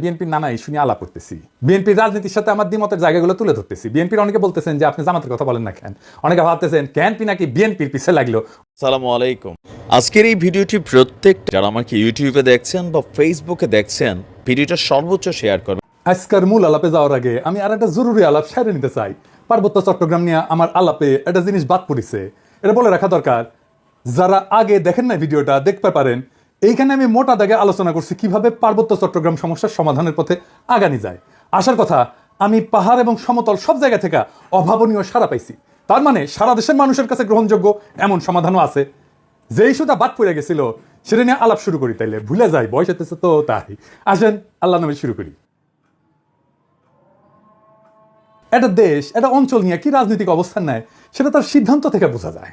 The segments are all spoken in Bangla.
বিএনপির নানা ইস্যু নিয়ে আলাপ করতেছি, বিএনপির রাজনীতির সাথে আমার দ্বিমতের জায়গাগুলো তুলে ধরতেছি। বিএনপির অনেকে বলতেছেন যে আপনি জামাতের কথা বলেন না কেন, অনেকে ভাবতেছেন কেন নাকি বিএনপির পিছে লাগলো। আসসালামু আলাইকুম। আজকের এই ভিডিওটি প্রত্যেক যারা আমাকে ইউটিউবে দেখছেন বা ফেসবুকে দেখছেন, ভিডিওটা সর্বোচ্চ শেয়ার করবেন। আজকের মূল আলাপে যাওয়ার আগে আমি আর একটা জরুরি আলাপ সেরে নিতে চাই। পার্বত্য চট্টগ্রাম নিয়ে আমার আলাপে একটা জিনিস বাদ পড়েছে, এটা বলে রাখা দরকার। যারা আগে দেখেন না ভিডিওটা দেখতে পারেন, এইখানে আমি মোটা দাগে আলোচনা করছি কিভাবে পার্বত্য চট্টগ্রাম সমস্যার সমাধানের পথে আগানি যায়। আসার কথা, আমি পাহাড় এবং সমতল সব জায়গা থেকে অভাবনীয় সাড়া পাইছি। তার মানে সারা দেশের মানুষের কাছে গ্রহণযোগ্য এমন সমাধানও আছে। যে ইস্যুটা বাদ পড়ে গেছিল সেটা নিয়ে আলাপ শুরু করি, তাইলে ভুলে যাই, বয়স হতেছে তো তাই। আসেন আল্লাহ নামে শুরু করি। একটা দেশ একটা অঞ্চল নিয়ে কি রাজনৈতিক অবস্থান নেয় সেটা তার সিদ্ধান্ত থেকে বোঝা যায়,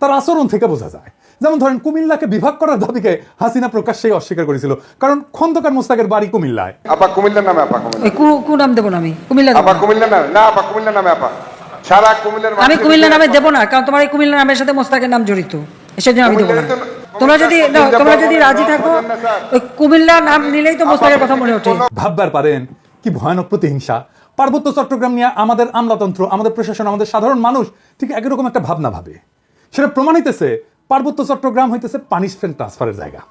তার আচরণ থেকে বোঝা যায়। যেমন ধরেন, কুমিল্লাকে বিভাগ করার দাবিকে হাসিনা প্রকাশ্যেই অস্বীকার করেছিল, কারণ খন্দকার মোস্তাকের বাড়ি কুমিল্লায়। আপা কুমিল্লার নামে, আপা কুমিল্লা কো নাম দেব না, আমি কুমিল্লা আপা কুমিল্লা নামে না, আপা কুমিল্লা নামে, আপা সারা কুমিল্লার আমি কুমিল্লা নামে দেব না, কারণ তোমার এই কুমিল্লা নামের সাথে মোস্তাকের নাম জড়িত, সেজন্য আমি দেব না। তোমরা যদি রাজি থাকো, ওই কুমিল্লা নাম নিলেই তো মোস্তাকের কথা মনে ওঠে। ভাববার পারেন কি ভয়ানক প্রতিহিংসা। পার্বত্য চট্টগ্রাম নিয়ে আমাদের আমলাতন্ত্র, আমাদের প্রশাসন, আমাদের সাধারণ মানুষ ঠিক একরকম একটা ভাবনা ভাবে। সেটা প্রমাণ হইতেছে পার্বত্য চট্টগ্রাম হইতেছে পানিশমেন্ট ট্রান্সফারের জায়গা।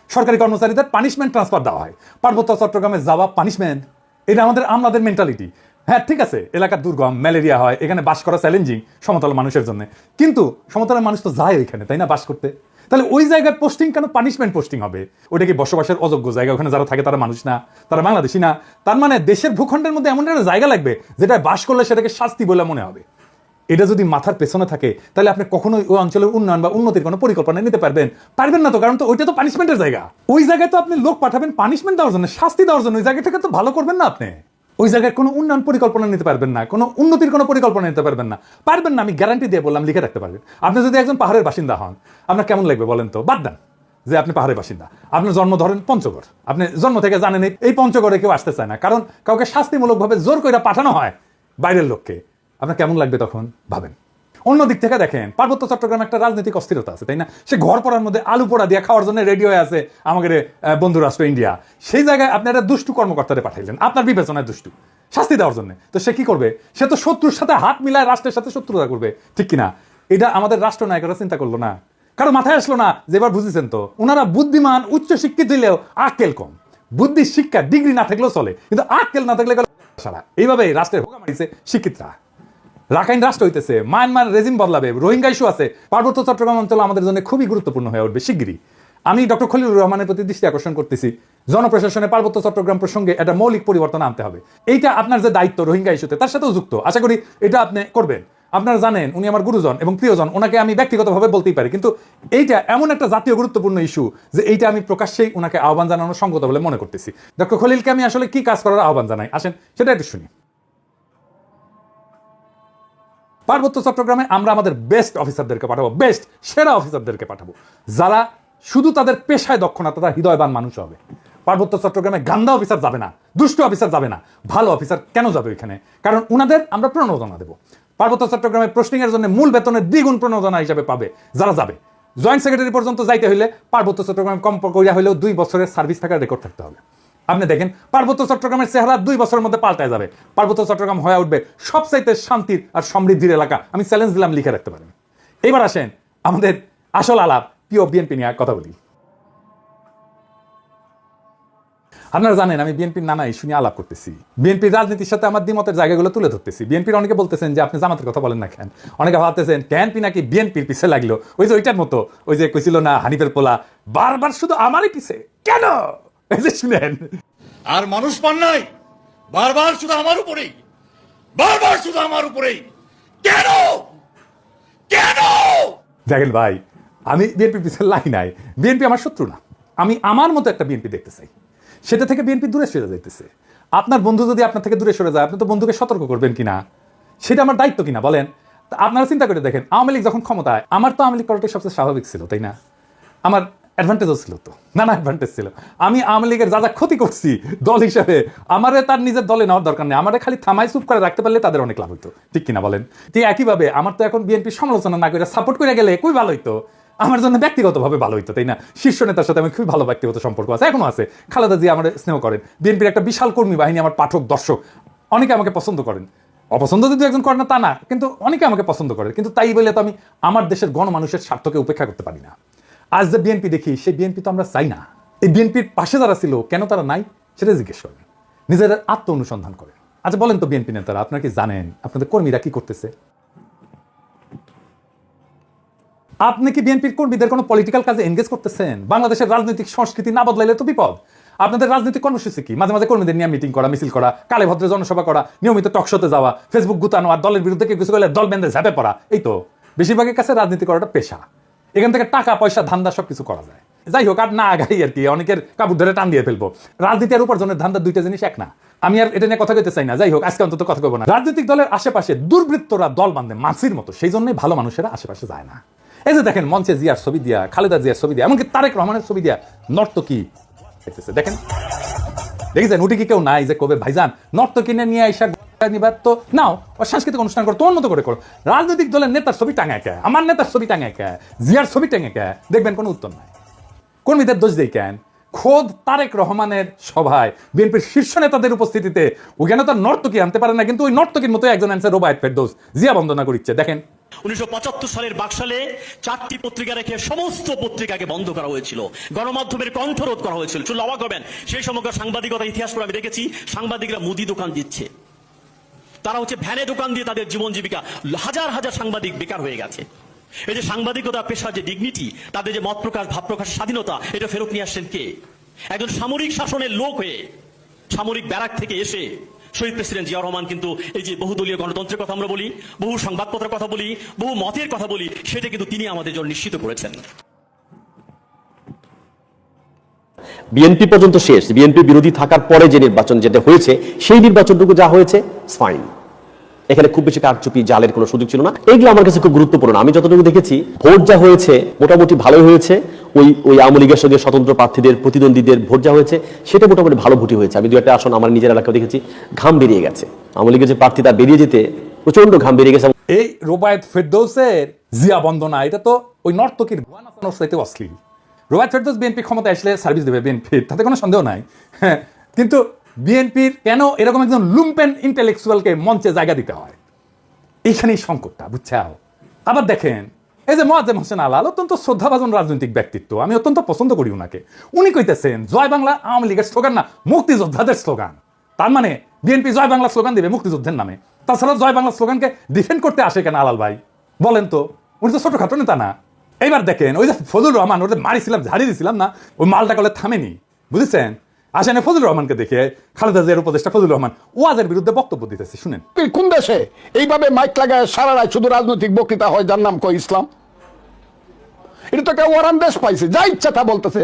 সরকারি কর্মচারীদের পানিশমেন্ট ট্রান্সফার দেওয়া হয়, পার্বত্য চট্টগ্রামে যাওয়া পানিশমেন্ট। এটা আমাদের আমলাদের মেন্টালিটি। হ্যাঁ ঠিক আছে, এলাকার দুর্গম, ম্যালেরিয়া হয়, এখানে বাস করা চ্যালেঞ্জিং সমতল মানুষের জন্য, কিন্তু সমতলের মানুষ তো যায় ওইখানে, তাই না, বাস করতে। তাহলে ওই জায়গায় পোস্টিং কেন পানিশমেন্ট পোস্টিং হবে? ওটা কি বসবাসের অযোগ্য জায়গা? ওখানে যারা থাকে তারা মানুষ না, তারা বাংলাদেশি না? তার মানে দেশের ভূখণ্ডের মধ্যে এমন একটা জায়গা লাগবে যেটা বাস করলে সেটাকে শাস্তি বলে মনে হবে। এটা যদি মাথার পেছনে থাকে তাহলে আপনি কখনোই ওই অঞ্চলের উন্নয়ন বা উন্নতির কোনো পরিকল্পনা নিতে পারবেন না তো, কারণ তো ওইটা তো পানিশমেন্টের জায়গা। ওই জায়গায় তো আপনি লোক পাঠাবেন পানিশমেন্ট দেওয়ার জন্য, শাস্তি দেওয়ার জন্য। ওই জায়গা থেকে তো ভালো করবেন না আপনি। ওই জায়গায় কোনো উন্নয়ন পরিকল্পনা নিতে পারবেন না, কোনো উন্নতির কোনো পরিকল্পনা নিতে পারবেন না। আমি গ্যারান্টি দিয়ে বললাম, লিখে রাখতে পারবেন। আপনি যদি একজন পাহাড়ের বাসিন্দা হন, আপনার কেমন লাগবে বলেন তো? বাদ দেন যে আপনি পাহাড়ের বাসিন্দা, আপনার জন্ম ধরেন পঞ্চগড়, আপনি জন্ম থেকে জানেন এই পঞ্চগড়ে কেউ আসতে চায় না, কারণ কাউকে শাস্তিমূলকভাবে জোর করে পাঠানো হয় বাইরের লোককে। আপনার কেমন লাগবে তখন ভাবেন। অন্য দিক থেকে দেখেন, পার্বত্য চট্টগ্রামে একটা রাজনৈতিক অস্থিরতা আছে, তাই না? সে ঘর পড়ার মধ্যে আলু পোড়া দিয়ে খাওয়ার জন্য রেডি হয়ে আছে আমাদের বন্ধু রাষ্ট্র ইন্ডিয়া। সেই জায়গায় আপনি একটা দুষ্টু কর্মকর্তারে পাঠাইলেন আপনার বিবেচনায় দুষ্টু শাস্তি দেওয়ার জন্য। তো সে কি করবে? সে তো শত্রুর সাথে হাত মিলায় রাষ্ট্রের সাথে শত্রুতা করবে, ঠিক কিনা? এটা আমাদের রাষ্ট্রনায়করা চিন্তা করলো না, কারো মাথায় আসলো না যে এবার বুঝেছেন তো, ওনারা বুদ্ধিমান উচ্চ শিক্ষিত দিলেও আক্কেল কম। বুদ্ধি শিক্ষা ডিগ্রি না থাকলেও চলে, কিন্তু আক্কেল না থাকলে সারা। এইভাবে রাষ্ট্রের হোকা মারিছে শিক্ষিতরা। রাখাইন রাষ্ট্র হইতেছে, মায়ানমার রেজিম বদলাবে, রোহিঙ্গা ইস্যু আছে, পার্বত্য চট্টগ্রাম অঞ্চল আমাদের জন্য খুবই গুরুত্বপূর্ণ হয়ে উঠবে শিগগিরই। আমি ডক্টর খলিলুর রহমানের প্রতি দৃষ্টি আকর্ষণ করতেছি, জনপ্রশাসনে পার্বত্য চট্টগ্রাম প্রসঙ্গে একটা মৌলিক পরিবর্তন আনতে হবে। এইটা আপনার যে দায়িত্ব রোহিঙ্গা ইস্যুতে, তার সাথেও যুক্ত। আশা করি এটা আপনি করবেন। আপনারা জানেন উনি আমার গুরুজন এবং প্রিয়জন, ওনাকে আমি ব্যক্তিগতভাবে বলতেই পারি, কিন্তু এইটা এমন একটা জাতীয় গুরুত্বপূর্ণ ইস্যু যে এইটা আমি প্রকাশ্যেই ওনাকে আহ্বান জানানোর সঙ্গত বলে মনে করতেছি। ডক্টর খলিলকে আমি আসলে কি কাজ করার আহ্বান জানাই, আসেন সেটা একটু শুনি। পার্বত্য চট্টগ্রামে আমরা আমাদের বেস্ট অফিসারদেরকে পাঠাবো, বেস্ট সেরা অফিসারদেরকে পাঠাবো, যারা শুধু তাদের পেশায় দক্ষ না, তারা হৃদয়বান মানুষ হবে। পার্বত্য চট্টগ্রামে গান্দা অফিসার যাবে না, দুষ্ট অফিসার যাবে না। ভালো অফিসার কেন যাবে ওইখানে? কারণ উনাদের আমরা প্রণোদনা দেবো। পার্বত্য চট্টগ্রামে পোস্টিং এর জন্য মূল বেতনের দ্বিগুণ প্রণোদনা হিসাবে পাবে যারা যাবে। জয়েন্ট সেক্রেটারি পর্যন্ত যাইতে হইলে পার্বত্য চট্টগ্রামে কম করিয়া হইলেও 2 বছরের সার্ভিস থাকার রেকর্ড থাকতে হবে। আপনি দেখেন পার্বত্য চট্টগ্রামের চেহারা 2 বছরের মধ্যে পাল্টায় যাবে। পার্বত্য চট্টগ্রাম হয়ে উঠবে সবচাইতে শান্তির আর সমৃদ্ধির এলাকা। আমি চ্যালেঞ্জ দিলাম, লিখে রাখতে পারেন। এবার আসেন আমাদের আসল আলাপ, প্রিয় বিএনপি নিয়ে কথা বলি। আপনারা জানেন আমি বিএনপির নানা ইস্যু নিয়ে আলাপ করতেছি, বিএনপির রাজনীতির সাথে আমার দ্বিমতের জায়গাগুলো তুলে ধরতেছি। বিএনপির অনেকে বলতেছেন যে আপনি জামাতের কথা বলেন না কেন, অনেকে ভাবতেছেন কেন নাকি বিএনপির পিছে লাগলো। ওই যে ওইটার মতো, ওই যে কইছিল না হানিফের পোলা, বারবার শুধু আমারই পিছে কেন? এই যে শুনেন, আর মানুষ পান নাই, বারবার শুধু আমার উপরেই, বারবার শুধু আমার উপরেই, কেন কেন? দেখেন ভাই, আমি বিএনপির পিছনে লাই নাই, বিএনপি আমার শত্রু না। আমি আমার মতো একটা বিএনপি দেখতে চাই, সেটা থেকে বিএনপি দূরে সরে যাইতেছে। আপনার বন্ধু যদি আপনার থেকে দূরে সরে যায়, আপনি তো বন্ধুকে সতর্ক করবেন কিনা, সেটা আমার দায়িত্ব কিনা বলেন? আপনারা চিন্তা করে দেখেন, আওয়ামী লীগ যখন ক্ষমতায়, আমার তো আওয়ামী লীগ করাটাই সবচেয়ে স্বাভাবিক ছিল, তাই না? আমার অ্যাডভান্টেজও ছিল তো, নানা অ্যাডভান্টেজ ছিল। আমি আওয়ামী লীগের যা যা ক্ষতি করছি দল হিসেবে, আমারে তার নিজের দলে নেওয়ার দরকার নেই। আমারে খালি থামাই চুপ করে রাখতে পারলে তাদের অনেক লাভ হইতো, ঠিক কিনা বলেন? ঠিক একইভাবে আমার তো এখন বিএনপি সমালোচনা না করে সাপোর্ট করে গেলে খুবই ভালো হইতো। আমার জন্য ব্যক্তিগতভাবে ভালো হইতো, তাই না? শীর্ষ নেতার সাথে আমি খুবই ভালো ব্যক্তিগত সম্পর্ক আছে, এখনো আছে। খালেদা জিয়া আমার স্নেহ করেন, বিএনপির একটা বিশাল কর্মী বাহিনী, আমার পাঠক দর্শক অনেকে আমাকে পছন্দ করেন। অপছন্দ যদি একজন করে না তা না, কিন্তু অনেকে আমাকে পছন্দ করে। কিন্তু তাই বলে তো আমি আমার দেশের গণমানুষের স্বার্থকে উপেক্ষা করতে পারি না। আজ যে বিএনপি দেখি, সেই বিএনপি তো আমরা চাই না। এই বিএনপির পাশে যারা ছিল কেন তারা নাই সেটা জিজ্ঞেস করেন, নিজেদের আত্ম অনুসন্ধান করেন। আচ্ছা বলেন তো বিএনপি নেতারা, আপনারা কি জানেন আপনাদের কর্মীরা কি করতেছে? আপনি কি বিএনপির কর্মীদের কোনো পলিটিক্যাল কাজে এনগেজ করতেছেন? বাংলাদেশের রাজনৈতিক সংস্কৃতি না বদলাইলে তো বিপদ। আপনাদের রাজনৈতিক কর্মসূচি কি? মাঝে মাঝে কর্মীদের নিয়ে মিটিং করা, মিছিল করা, কালে ভদ্রে জনসভা করা, নিয়মিত টকশোতে যাওয়া, ফেসবুক গুতানো, আর দলের বিরুদ্ধে কেউ কিছু করলে দল বেঁধে ঝাঁপে পড়া। এই তো বেশিরভাগের কাছে রাজনীতি করাটা পেশা। এখান থেকে টাকা পয়সা ধান্দা সবকিছু করা যায়। যাই হোক, আর না আগাই আর কি, অনেকের কাপড় ধরে টান দিয়ে ফেলবো। রাজনীতি আর উপার্জনের ধান্দা দুইটা জিনিস এক না। আমি আর এটা নিয়ে কথা কইতে চাই না। যাই হোক, আজকে অন্তত কথা কইব না। রাজনৈতিক দলের আশেপাশে দুর্বৃত্তরা দল বাঁধে মাছির মতো, সেই জন্যই ভালো মানুষেরা আশেপাশে যায় না। এই যে দেখেন, মঞ্চে জিয়ার ছবি দিয়া, খালেদা জিয়ার ছবি দিয়া, এমনকি তারেক রহমানের ছবি দিয়া নর্তকী দেখতেছে। দেখেন, দেখেছেন উঠে কি কেউ নাই যে কবে ভাইজান নর্তকী নিয়ে আইসা নিবার তো নাও, সাংস্কৃতিক অনুষ্ঠান করো, তোমার মতো করে করো। রাজনৈতিক দলের নেতার ছবি টাঙায় কে, আমার নেতার ছবি টাঙায় কে, জিয়ার ছবি টাঙে কে, দেখবেন কোনো উত্তর নাই। কর্মীদের দোষ দেই কেন? খোদ তারেক রহমানের সভায় বিএনপির শীর্ষ নেতাদের উপস্থিতিতে ওখানে তো নর্তকী আনতে পারে না, কিন্তু ওই নর্তকীর মতো একজন আনছে রোবায়েত ফেরদৌস, জিয়া বন্দনা করিচ্ছে। দেখেন 1975 সালের বাকশালে 4টি পত্রিকা রেখে সমস্ত পত্রিকাকে বন্ধ করা হয়েছিল, গণমাধ্যমের কণ্ঠরোধ করা হয়েছিল। শুনলে অবাক হবেন, সেই সমগ্র সাংবাদিকতা ইতিহাস করে আমি দেখেছি সাংবাদিকরা মুদি দোকান দিচ্ছে, তারা হচ্ছে ভ্যানে দোকান দিয়ে তাদের জীবন জীবিকা, হাজার হাজার সাংবাদিক বেকার হয়ে গেছে। এই যে সাংবাদিকতা পেশার যে ডিগনিটি, তাদের যে মত প্রকাশ ভাব প্রকাশ স্বাধীনতা, এটা ফেরত নিয়ে আসছেন কে? একজন সামরিক শাসনের লোক হয়ে, সামরিক ব্যারাক থেকে এসে শহীদ প্রেসিডেন্ট জিয়া রহমান কিন্তু এই যে বহুদলীয় গণতন্ত্রের কথা আমরা বলি, বহু সংবাদপত্রের কথা বলি, বহু মতের কথা বলি, সেটা কিন্তু তিনি আমাদের জন্য নিশ্চিত করেছেন। বিএনপি পর্যন্ত শেষ, বিএনপি বিরোধী থাকার পরে যে নির্বাচন যেটা হয়েছে, সেই নির্বাচনটুকু যা হয়েছে ফাইন। এখানে খুব বেশি কারচুপি জালের কোনো সুযোগ ছিল না। এইগুলো আমার কাছে খুব গুরুত্বপূর্ণ। আমি যতটুকু দেখেছি ভোট যা হয়েছে মোটামুটি ভালোই হয়েছে। ওই আওয়ামী লীগের সঙ্গে স্বতন্ত্র প্রার্থীদের প্রতিদ্বন্দ্বীদের ভোট যা হয়েছে সেটা মোটামুটি ভালো ভোটই হয়েছে। আমি দু একটা আসন আমার নিজের এলাকায় দেখেছি ঘাম বেরিয়ে গেছে, আওয়ামী লীগের যে প্রার্থী তার বেরিয়ে যেতে প্রচন্ড ঘাম বেরিয়ে গেছে। এই রোবায়েত ফেরদৌসের জিয়া বন্দনা, এটা তো ওই নর্তকীর ভুয়া নাচানোর চাইতে অশ্লীল। রোবায়েত ফেরদৌস বিএনপি ক্ষমতা আসলে সার্ভিস দেবে বিএনপি, তাতে কোনো সন্দেহ নাই। হ্যাঁ, কিন্তু বিএনপির কেন এরকম একজন লুম্পেন ইন্টেলেকচুয়ালকে মঞ্চে জায়গা দিতে হয়, এইখানেই সংকটটা, বুঝছাও? আবার দেখেন, এই যে মোয়াজ্জেম হোসেন আলাল অত্যন্ত শ্রদ্ধাভাজন রাজনৈতিক ব্যক্তিত্ব, আমি অত্যন্ত পছন্দ করি উনাকে। উনি কইতেছেন জয় বাংলা আওয়ামী লীগের স্লোগান না, মুক্তিযোদ্ধাদের স্লোগান। তার মানে বিএনপি জয় বাংলা স্লোগান দিবে মুক্তিযুদ্ধের নামে। তাছাড়া জয় বাংলা স্লোগানকে ডিফেন্ড করতে আসে কেন আলাল ভাই? বলেন তো, উনি তো ছোটখাটো নেতা না। এইবার দেখেন, ওই যে ফজলুর রহমান, ওদের মারিছিলাম, ঝাড়িয়ে দিছিলাম না, ওই মালটা কলে থামেনি, বুঝেছেন? আসেন ফজলুর রহমানকে দেখে, খালেদা জিয়ার উপদেষ্টা ফজলুর রহমান ওয়াজের বিরুদ্ধে বক্তব্য দিতেছে, শুনেন। কোন দেশে এইভাবে মাইক লাগায় সারা রাত শুধু রাজনৈতিক বক্তৃতা হয় যার নাম কয় ইসলাম? এটা তো একটা ওয়ারান দেশ পাইছে, যা ইচ্ছা তা বলতেছে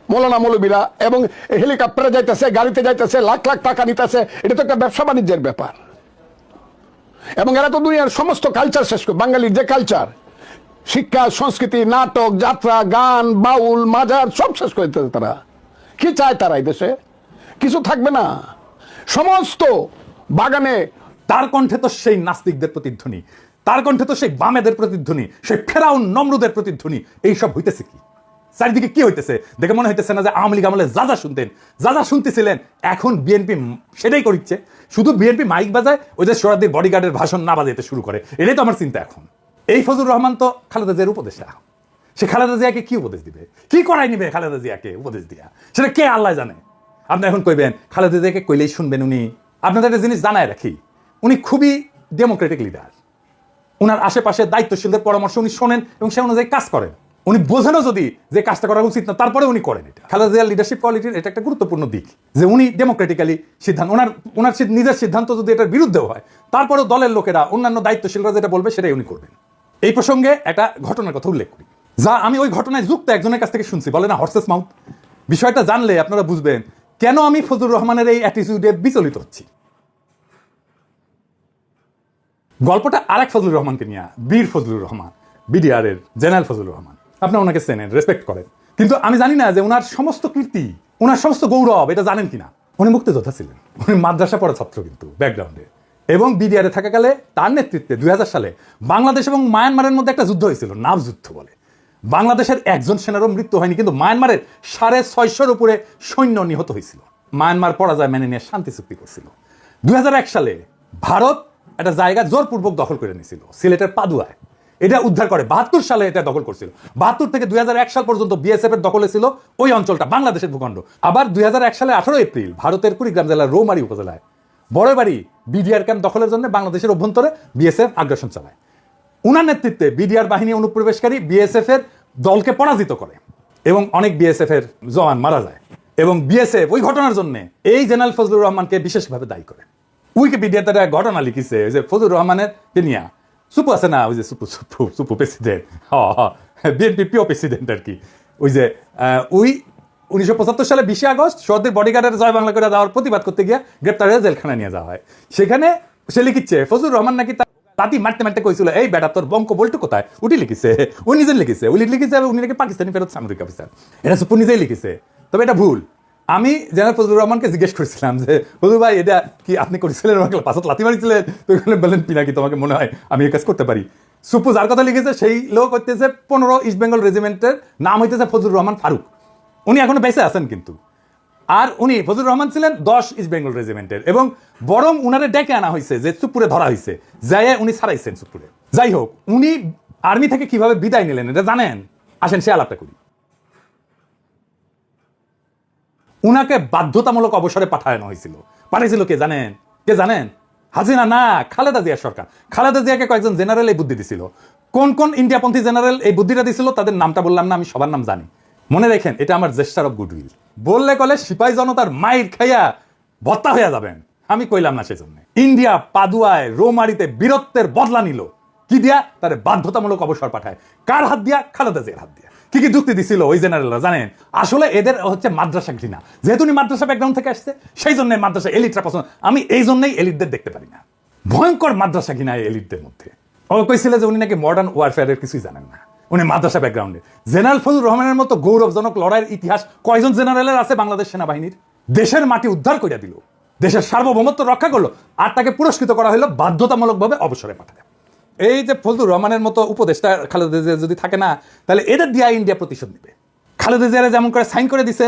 মৌলানা মৌলবীরা, এবং হেলিকপ্টারে যাইতেছে, গাড়িতে যাইতেছে, লাখ লাখ টাকা নিতেছে। এটা তো একটা ব্যবসা বাণিজ্যের ব্যাপার। এবং এরা তো দুনিয়ার সমস্ত কালচার শেষ করে, বাঙালির যে কালচার, শিক্ষা, সংস্কৃতি, নাটক, যাত্রা, গান, বাউল, মাজার সব শেষ করে দিতেছে তারা। কি চায় তারা? এই দেশে কিছু থাকবে না, সমস্ত বাগানে। তার কণ্ঠে তো সেই নাস্তিকদের প্রতিধ্বনি, তার কণ্ঠে তো সেই বামেদের প্রতিধ্বনি, সেই ফেরাউন নমরুদের প্রতিধ্বনি। এইসব হইতেছে কি চারিদিকে? কি হইতেছে দেখে মনে হইতেছে না যে আওয়ামী লীগ আমলে যা যা শুনতেন, যা যা শুনতেছিলেন, এখন বিএনপি সেটাই করিচ্ছে। শুধু বিএনপি মাইক বাজায়, ওই যে সোহরাওয়ার্দীর বডিগার্ডের ভাষণ না বাজাইতে শুরু করে। এটাই তো আমার চিন্তা এখন। এই ফজলুর রহমান তো খালেদা জিয়ার উপদেষ্টা, সে খালেদা জিয়াকে কি উপদেশ দিবে, কি করাই নিবে খালেদা জিয়াকে উপদেশ দিয়া, সেটা কে আল্লাহ জানে। আপনি এখন কইবেন খালেদা জিয়াকে কইলেই শুনবেন উনি? আপনাদের একটা জিনিস জানায় রাখি, উনি খুবই ডেমোক্রেটিক লিডার। উনার আশেপাশে দায়িত্বশীলদের পরামর্শ উনি শোনেন এবং সে অনুযায়ী কাজ করেন। উনি বোঝেনও যদি যে কাজটা করা উচিত না, তারপরে উনি করেন এটা। খালেদা জিয়ার লিডারশিপ কোয়ালিটির এটা একটা গুরুত্বপূর্ণ দিক, যে উনি ডেমোক্রেটিক্যালি সিদ্ধান্ত, ওনার নিজের সিদ্ধান্ত যদি এটার বিরুদ্ধেও হয়, তারপরেও দলের লোকেরা, অন্যান্য দায়িত্বশীলরা যেটা বলবে সেটাই উনি করবেন। এই প্রসঙ্গে একটা ঘটনার কথা উল্লেখ করি, যা আমি ওই ঘটনায় যুক্ত একজনের কাছ থেকে শুনছি, বলে না হর্সেস মাউথ। বিষয়টা জানলে আপনারা বুঝবেন কেন আমি ফজলুর রহমানের এই অ্যাটিটিউডে বিচলিত হচ্ছি। গল্পটা আরেক ফজলুর রহমানকে নিয়ে, বীর ফজলুর রহমান, বিডিআর এর জেনারেল ফজলুর রহমান। আপনারা ওনাকে চেনেন, রেসপেক্ট করেন, কিন্তু আমি জানি না যে ওনার সমস্ত কীর্তি, ওনার সমস্ত গৌরব এটা জানেন কিনা। উনি মুক্তিযোদ্ধা ছিলেন, উনি মাদ্রাসা পড়া ছাত্র কিন্তু ব্যাকগ্রাউন্ডে, এবং বিডিআরে থাকাকালে তার নেতৃত্বে 2000 সালে বাংলাদেশ এবং মায়ানমারের মধ্যে একটা যুদ্ধ হয়েছিল, নাভ যুদ্ধ বলে। বাংলাদেশের একজন সেনারও মৃত্যু হয়নি, কিন্তু মায়ানমারের 650-র উপরে সৈন্য নিহত হয়েছিল। মায়ানমার পরাজয় মেনে নিয়ে শান্তি চুক্তি করছিল। 2001 সালে ভারত একটা জায়গা জোরপূর্বক দখল করে নিয়েছিল, সিলেটের পাদুয়ায়। এটা উদ্ধার করে 72 সালে এটা দখল করছিল। 72 থেকে 2001 সাল পর্যন্ত বিএসএফ এর দখলে ছিল ওই অঞ্চলটা, বাংলাদেশের ভূখণ্ড। আবার 2001 সালে 18 এপ্রিল ভারতের কুড়িগ্রাম জেলার রৌমারী উপজেলায় বড়বাড়ি বিডিআর ক্যাম্প দখলের জন্য বাংলাদেশের অভ্যন্তরে বিএসএফ আগ্রাসন চালায়। উনার নেতৃত্বে বিডিআর বাহিনী অনুপ্রবেশকারী বিএসএফ এর দলকে পরাজিত করে এবং অনেক বিএসএফ এর জওয়ান মারা যায়। এবং বিএসএফ ওই ঘটনার জন্য এই জেনারেল ফজলুর রহমানকে বিশেষভাবে দায়ী করে। উইকিপিডিয়াতে একটা ঘটনা লিখিছে, ওই যে ফজলুর রহমানের কে নিয়া সুপু আছে না, ওই যে সুপু প্রেসিডেন্ট, বিএনপি পিও প্রেসিডেন্ট আর কি। ওই যে ওই 1975 সালে 20 আগস্ট সৌদির বডিগার্ডের জয় বাংলা করে দেওয়ার প্রতিবাদ করতে গিয়ে গ্রেপ্তার হয়ে জেলখানায় নিয়ে যাওয়া হয়। সেখানে সে লিখিচ্ছে ফজলুর রহমান নাকি তাতি মারতে মারতে কইছিল, এই বেটা তোর বঙ্ক বলটু কোথায়, উঠি লিখিছে, ও নিজে লিখিছে, উনি লিখিছে উনি নাকি পাকিস্তানি ফেরত সামরিক অফিসার। এটা সুপু নিজেই লিখিছে, তবে এটা ভুল। আমি জেনারেল ফজলুর রহমানকে জিজ্ঞেস করেছিলাম যে ফজলুর ভাই এটা কি আপনি করেছিলেন, আমাকে পাঁচত লাথি মারিছিলেন? তো বললেন পিনাকি তোমাকে মনে হয় আমি এই কাজ করতে পারি। সুপু যার কথা লিখেছে সেই লোক হইতেছে 15 ইস্ট বেঙ্গল রেজিমেন্টের, নাম হইতেছে ফজলুর রহমান ফারুক। উনি এখনো বেঁচে আছেন কিন্তু। আর উনি ফজলুর রহমান ছিলেন 10 ইস্ট বেঙ্গল রেজিমেন্টের, এবং বরং উনারে ডেকে আনা হয়েছে যে সুপুরে ধরা হয়েছে, যাই উনি ছাড়াইছেন সুপুরে। যাই হোক, উনি আর্মি থেকে কিভাবে বিদায় নিলেন এটা জানেন? আসেন সে আলাপটা করি। উনাকে বাধ্যতামূলক অবসরে পাঠানো হয়েছিল। পাঠিয়েছিল কে জানেন? কে জানেন? হাসিনা না, খালেদা জিয়া সরকার। খালেদা জিয়াকে কয়েকজন জেনারেল এই বুদ্ধি দিছিল। কোন কোন ইন্ডিয়াপন্থী জেনারেল এই বুদ্ধিটা দিছিল তাদের নামটা বললাম না, আমি সবার নাম জানি। মনে রাখেন, এটা আমার জেস্টার অফ গুডউইল। বললে কলে সিপাহী জনতার মাইর খাইয়া ভত্তা হইয়া যাবেন, আমি কইলাম না সেজন্য। ইন্ডিয়া পাদুয়ায় রৌমারিতে বীরত্বের বদলা নিল কি দিয়া? তার বাধ্যতামূলক অবসর পাঠায়। কার হাত দিয়া? খালেদা জিয়ার হাত দিয়া। কি কি যুক্তি দিছিল ওই জেনারেলরা জানেন? আসলে এদের হচ্ছে মাদ্রাসা ঘৃণা। যেহেতু উনি মাদ্রাসা ব্যাকগ্রাউন্ড থেকে আসছে, সেই জন্য মাদ্রাসা এলিটরা পছন্দ। আমি এই জন্যই এলিটদের দেখতে পারি না। ভয়ঙ্কর মাদ্রাসা ঘৃণা এলিটদের মধ্যে। ও কইছিল যে উনি নাকি মডার্ন ওয়ারফেয়ারের কিছুই জানেন না, উনি মাদ্রাসা ব্যাকগ্রাউন্ডে। জেনারেল ফজলুর রহমানের মতো গৌরবজনক লড়াইয়ের ইতিহাস কয়জন জেনারেলের আছে বাংলাদেশ সেনাবাহিনীর? দেশের মাটি উদ্ধার করে দিল, দেশের সার্বভৌমত্ব রক্ষা করলো, আর তাকে পুরস্কৃত করা হলো বাধ্যতামূলকভাবে অবসরে পাঠায়। এই যে ফজলুর রহমানের মতো উপদেষ্টা খালেদা জিয়া যদি থাকে না, তাহলে এদের দিয়ে ইন্ডিয়া প্রতিশোধ নিবে। খালেদা জিয়ারে যেমন করে সাইন করে দিছে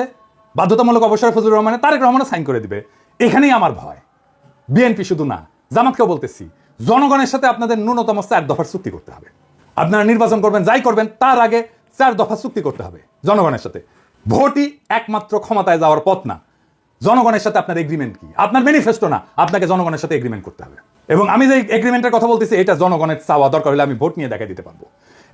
বাধ্যতামূলক অবসরে ফজলুর রহমানের, তারেক রহমানও সাইন করে দিবে। এখানেই আমার ভয়। বিএনপি শুধু না, জামাতকেও বলতেছি, জনগণের সাথে আপনাদের ন্যূনতম 4 দফার চুক্তি করতে হবে। আপনারা নির্বাচন করবেন, যাই করবেন, তার আগে 4 দফা চুক্তি করতে হবে জনগণের সাথে। ভোটই একমাত্র ক্ষমতায় যাওয়ার পথ না। জনগণের সাথে আপনার এগ্রিমেন্ট কি? আপনার ম্যানিফেস্টো না, আপনাকে জনগণের সাথে এগ্রিমেন্ট করতে হবে। এবং আমি যে এগ্রিমেন্টের কথা বলতেছি, এটা জনগণের চাওয়া, দরকার হলে আমি ভোট নিয়ে দেখা দিতে পারবো।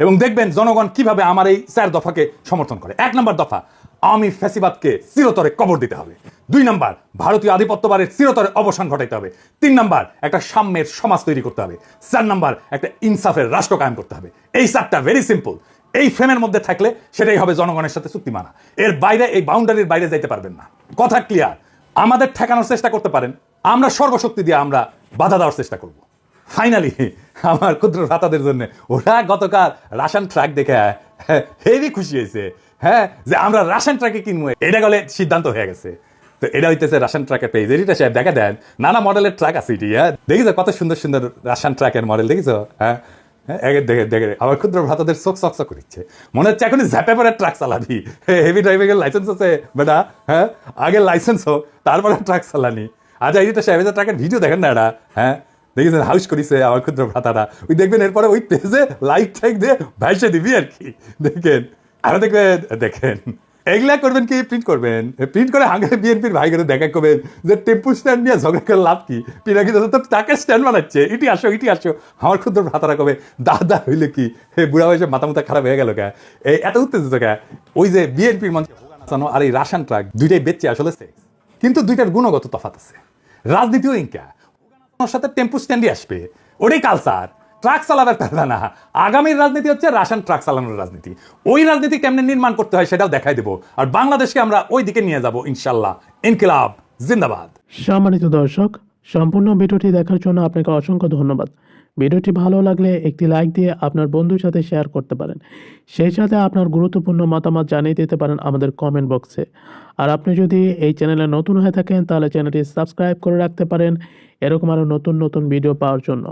এবং দেখবেন জনগণ কিভাবে আমার এই 4 দফাকে সমর্থন করে। 1 নম্বর দফা, আওয়ামী ফ্যাসিবাদকে চিরতরে কবর দিতে হবে। 2 নম্বর, ভারতীয় আধিপত্যবাদের চিরতরে অবসান ঘটাইতে হবে। 3 নম্বর, একটা সাম্যের সমাজ তৈরি করতে হবে। 4 নম্বর, একটা ইনসাফের রাষ্ট্র কায়েম করতে হবে। এই 4টা ভেরি সিম্পল। এই ফ্রেমের মধ্যে থাকলে সেটাই হবে জনগণের সাথে চুক্তি মানা। এর বাইরে, এই বাউন্ডারির বাইরে যাইতে পারবেন না। কথা ক্লিয়ার? আমাদের ঠেকানোর চেষ্টা করতে পারেন, আমরা সর্বশক্তি দিয়ে আমরা বাধা দেওয়ার চেষ্টা করব। ফাইনালি আমার ক্ষুদ্র ভ্রাতাদের জন্য ওরা গতকাল রাশন ট্রাক দেখে হেভি খুশি হয়েছে, হ্যাঁ, যে আমরা রাশন ট্রাকে কিনবো। এটা গেলে সিদ্ধান্ত হয়ে গেছে। তো এটা হইতেছে রাশন ট্রাকের পেজ। এটা সাহেব দেখা দেন, নানা মডেলের ট্রাক আছে এটি। হ্যাঁ, দেখিস কত সুন্দর সুন্দর রাশন ট্রাকের মডেল, দেখিস? হ্যাঁ, দেখে দেখে আমার ক্ষুদ্র ভ্রাতাদের চোখ চকচক করছে। মনে হচ্ছে এখন ঝ্যাপে পরে ট্রাক চালাবি। হেভি ড্রাইভিং এর লাইসেন্স আছে বেটা, হ্যাঁ, আগে লাইসেন্স হোক তারপরে ট্রাক চালানি। আচ্ছা, এইটা সাহেবের ট্রাকের ভিডিও দেখেন না এটা? হ্যাঁ, দেখেছেন হাউস করিছে আমার ক্ষুদ্র ভ্রাতারা। ওই দেখবেন এরপরে ওই পেজে লাইক টাইক দিয়ে ভাইসে দিবি আর কি। দেখেন, আরো দেখবেন, দেখেন এগুলা করবেন কি? প্রিন্ট করবেন, প্রিন্ট করে হাঙ্গে বিএনপির ভাই করে দেখা করবেন যে টেম্পু স্ট্যান্ড নিয়ে ঝগড়া করে লাভ কি? পিনাকি দাদা তো তাকে স্ট্যান্ড বানাচ্ছে, ইটি আসো ইটি আসো। আমার ক্ষুদ্র ভ্রাতারা কবে দাদা হইলে কি বুড়া বয়সে মাথা মুথা খারাপ হয়ে গেল কে? এই এত উত্তেজিত কে? ওই যে বিএনপির মঞ্চে আর এই রাশন ট্রাক দুইটাই বেচছে আসলে সেক্স, কিন্তু দুইটার গুণগত তফাৎ আছে। রাজনীতিও ইনকা ওর সাথে টেম্পু স্ট্যান্ডই আসবে, ওটাই কালচার। ট্রাক চালাবার পারবে না। আগামীর রাজনীতি হচ্ছে রাশন ট্রাক চালানোর রাজনীতি। ওই রাজনীতি কেমনে নির্মাণ করতে হয় সেটাও দেখাই দেবো, আর বাংলাদেশকে আমরা ওই দিকে নিয়ে যাব ইনশাল্লাহ। ইনকিলাব জিন্দাবাদ। সম্মানিত দর্শক, সম্পূর্ণ ভিডিওটি দেখার জন্য আপনাকে অসংখ্য ধন্যবাদ। ভিডিওটি ভালো লাগলে একটি লাইক দিয়ে আপনার বন্ধুর সাথে শেয়ার করতে পারেন। সেই সাথে আপনার গুরুত্বপূর্ণ মতামত জানিয়ে দিতে পারেন আমাদের কমেন্ট বক্সে। আর আপনি যদি এই চ্যানেলে নতুন হয়ে থাকেন তাহলে চ্যানেলটি সাবস্ক্রাইব করে রাখতে পারেন এরকম আরও নতুন নতুন ভিডিও পাওয়ার জন্য।